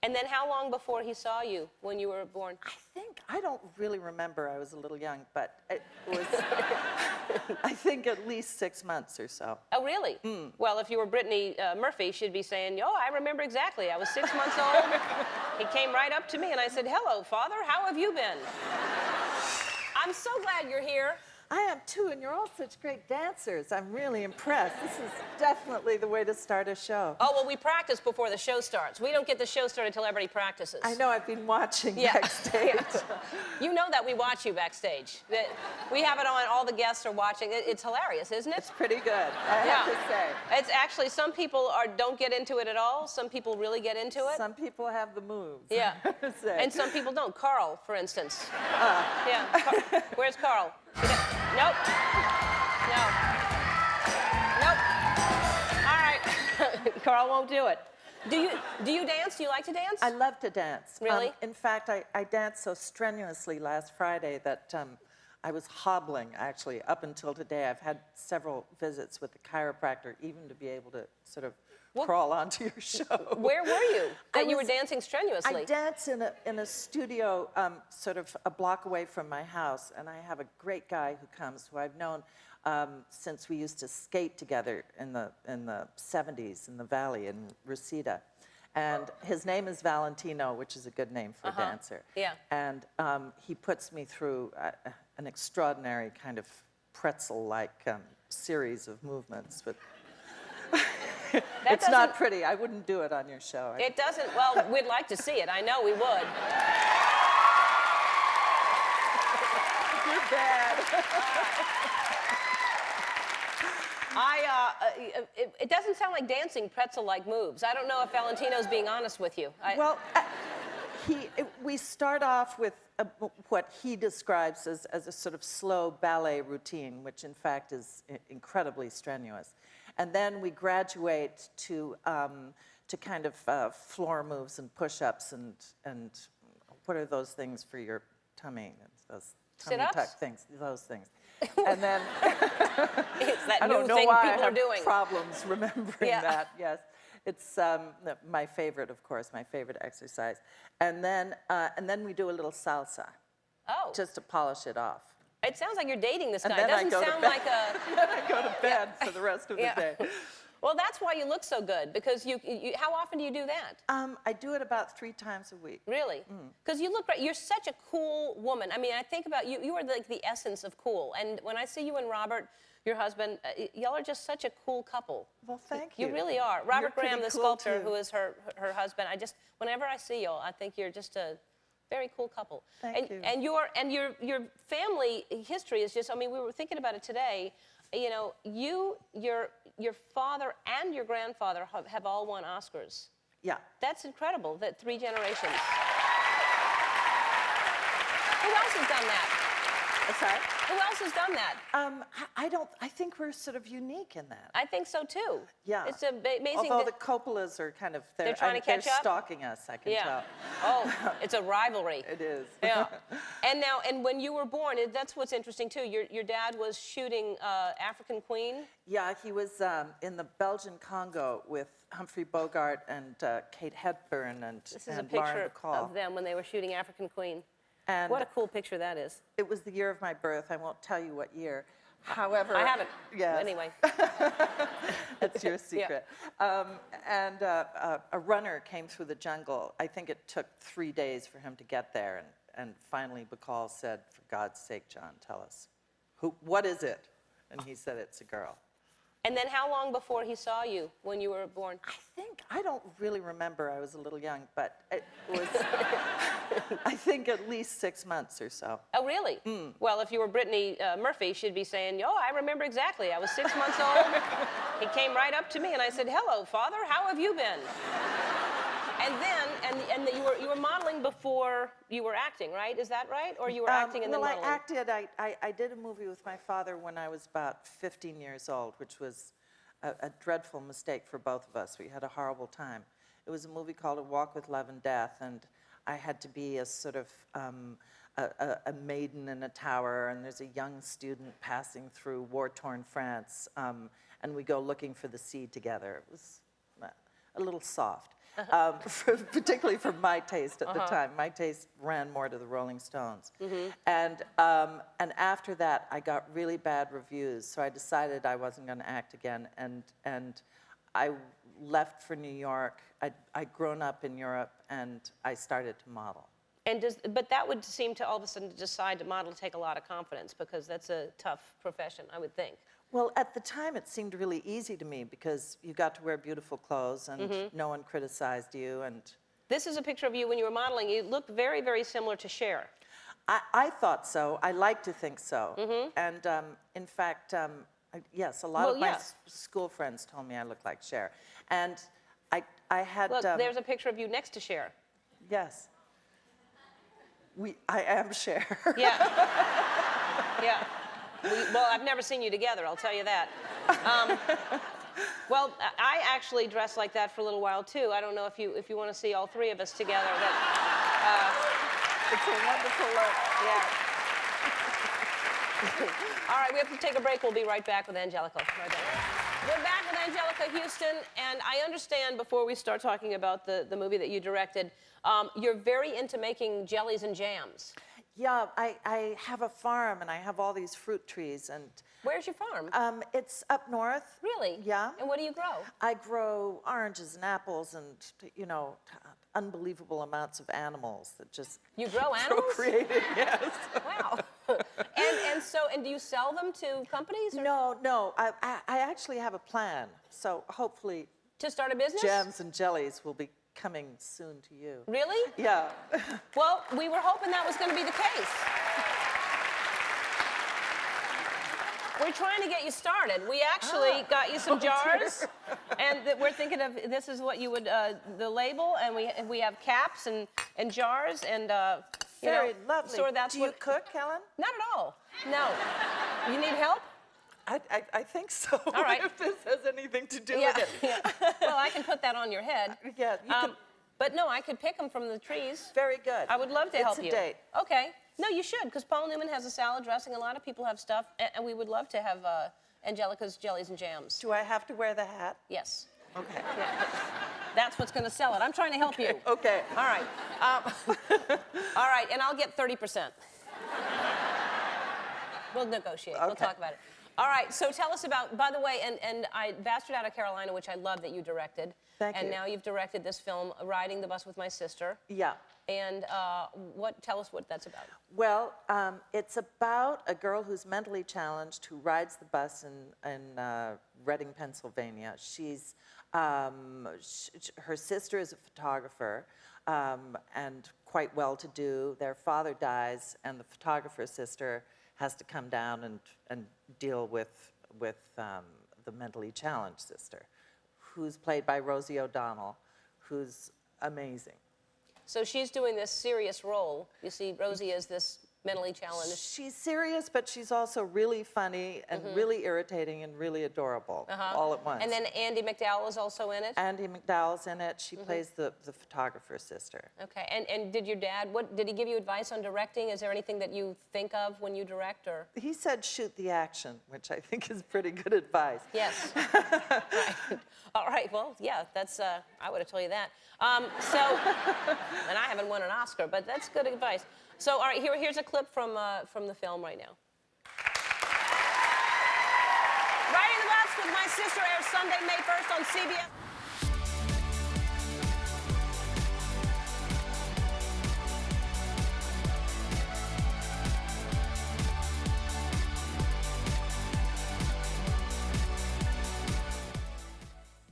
And then how long before he saw you when you were born? I don't really remember. I was a little young, but it was, I think at least 6 months or so. Oh, really? Well, if you were Brittany Murphy, she'd be saying, oh, I remember exactly. I was 6 months old. He came right up to me, and I said, hello, Father. How have you been? I'm so glad you're here. I am too, and you're all such great dancers. I'm really impressed. This is definitely the way to start a show. Oh, well, we practice before the show starts. We don't get the show started until everybody practices. I know, I've been watching backstage. You know that we watch you backstage. We have it on, all the guests are watching. It's hilarious, isn't it? It's pretty good, I have to say. It's actually, some people don't get into it at all. Some people really get into it. Some people have the moves. Yeah, and some people don't. Carl, for instance. Where's Carl? Nope. No. Nope. All right. Carl won't do it. Do you dance? Do you like to dance? I love to dance. Really? In fact, I danced so strenuously last Friday that I was hobbling, actually, up until today. I've had several visits with the chiropractor, even to be able to sort of crawl onto your show. Where were you that you were dancing strenuously? I dance in a studio sort of a block away from my house, and I have a great guy who comes, who I've known since we used to skate together in the 70s in the Valley in Reseda. And his name is Valentino, which is a good name for a dancer. Yeah. And he puts me through an extraordinary kind of pretzel-like series of movements. But it's not pretty. I wouldn't do it on your show. It doesn't. Well, we'd like to see it. I know we would. You're bad. It doesn't sound like dancing pretzel-like moves. I don't know if Valentino's being honest with you. Well, we start off with what he describes as a sort of slow ballet routine, which in fact is incredibly strenuous. And then we graduate to kind of floor moves and push-ups and what are those things for your tummy? Those tummy tuck things, those things. And then I don't know why I have problems remembering that. Yes, it's my favorite, of course, my favorite exercise. And then we do a little salsa, just to polish it off. It sounds like you're dating this guy. It doesn't sound like a. Then I go to bed for the rest of the day. Well, that's why you look so good, because you how often do you do that? I do it about 3 times a week. Really? Because you look great. You're such a cool woman. I mean, I think about you. You are like the essence of cool. And when I see you and Robert, your husband, y'all are just such a cool couple. Well, thank you. You really are. Robert Graham, the cool sculptor, too. who is her husband. Whenever I see y'all, I think you're just a very cool couple. Thank you. And your family history is just. I mean, we were thinking about it today. You know, your father and your grandfather have all won Oscars. Yeah. That's incredible, that 3 generations. Who else has done that? Sorry? Who else has done that? I think we're sort of unique in that. I think so, too. Yeah. It's amazing. Although the Coppolas are kind of, they're trying to catch up? Stalking us, I can tell. Oh, it's a rivalry. It is. Yeah. And when you were born, that's what's interesting, too. Your dad was shooting African Queen? Yeah, he was in the Belgian Congo with Humphrey Bogart and Kate Hepburn and This is a Lauren picture Bacall. of them when they were shooting African Queen. And what a cool picture that is. It was the year of my birth. I won't tell you what year. However, I haven't. Yes. Anyway. That's your secret. And a runner came through the jungle. I think it took 3 days for him to get there. And finally, Bacall said, "For God's sake, John, tell us, what is it?" And he said, "It's a girl." And then how long before he saw you when you were born? I don't really remember. I was a little young, but it was, I think at least 6 months or so. Oh, really? Well, if you were Brittany Murphy, she'd be saying, oh, I remember exactly. I was 6 months old. He came right up to me, and I said, hello, Father. How have you been? And then, you were modeling before you were acting, right? Is that right? Or you were acting and then modeling? Well, I did a movie with my father when I was about 15 years old, which was a dreadful mistake for both of us. We had a horrible time. It was a movie called A Walk with Love and Death, and I had to be a sort of a maiden in a tower, and there's a young student passing through war-torn France, and we go looking for the sea together. It was a little soft. particularly for my taste at the time. My taste ran more to the Rolling Stones. And after that, I got really bad reviews, so I decided I wasn't going to act again, and I left for New York. I'd grown up in Europe, and I started to model. But that would seem to all of a sudden decide to model take a lot of confidence, because that's a tough profession, I would think. Well, at the time, it seemed really easy to me because you got to wear beautiful clothes and no one criticized you. And this is a picture of you when you were modeling. You look very, very similar to Cher. I thought so. I like to think so. And in fact, yes, a lot of my school friends told me I looked like Cher. And I had... Look, there's a picture of you next to Cher. Yes. I am Cher. Yeah. Yeah. Well, I've never seen you together, I'll tell you that. Well, I actually dressed like that for a little while, too. I don't know if you want to see all three of us together. It's a wonderful look. Yeah. All right, we have to take a break. We'll be right back with Anjelica. Right back. We're back with Anjelica Huston, and I understand, before we start talking about the movie that you directed, you're very into making jellies and jams. Yeah, I have a farm, and I have all these fruit trees. And where's your farm? It's up north. Really? Yeah. And what do you grow? I grow oranges and apples and, you know, unbelievable amounts of animals that just... You grow animals? Procreated, yes. Wow. And do you sell them to companies? Or? No. I actually have a plan. So hopefully... To start a business? Jams and jellies will be coming soon to you. Really? Yeah. Well, we were hoping that was going to be the case. We're trying to get you started. We actually got you some jars, and we're thinking of this is what you would the label, and we have caps and jars and very lovely. So that's Do you cook, Helen? Not at all. No. You need help? I think so. All right. If this has anything to do with it. Yeah. Well, I can put that on your head. Yeah. You can... But no, I could pick them from the trees. Very good. I would love to help you. It's a date. Okay. No, you should, because Paul Newman has a salad dressing. A lot of people have stuff, and we would love to have Anjelica's jellies and jams. Do I have to wear the hat? Yes. Okay. Yeah. That's what's going to sell it. I'm trying to help you. Okay. All right. All right, and I'll get 30%. We'll negotiate. Okay. We'll talk about it. All right, so tell us about, by the way, and I Bastard Out of Carolina, which I love that you directed. Thank you. And now you've directed this film, Riding the Bus with My Sister. Yeah. And tell us what that's about. Well, it's about a girl who's mentally challenged who rides the bus in Reading, Pennsylvania. She's, her sister is a photographer and quite well-to-do. Their father dies, and the photographer's sister has to come down and deal with the mentally challenged sister, who's played by Rosie O'Donnell, who's amazing. So she's doing this serious role. You see, Rosie is this mentally challenged. She's serious, but she's also really funny and really irritating and really adorable all at once. And then Andie MacDowell is also in it? Andie MacDowell's in it. She plays the photographer's sister. Okay, and did your dad, did he give you advice on directing? Is there anything that you think of when you direct, or? He said shoot the action, which I think is pretty good advice. Yes. Right. All right, well, yeah, that's, I would have told you that. And I haven't won an Oscar, but that's good advice. So, all right, here's a clip from the film right now. Riding the Bus with My Sister airs Sunday, May 1st on CBS.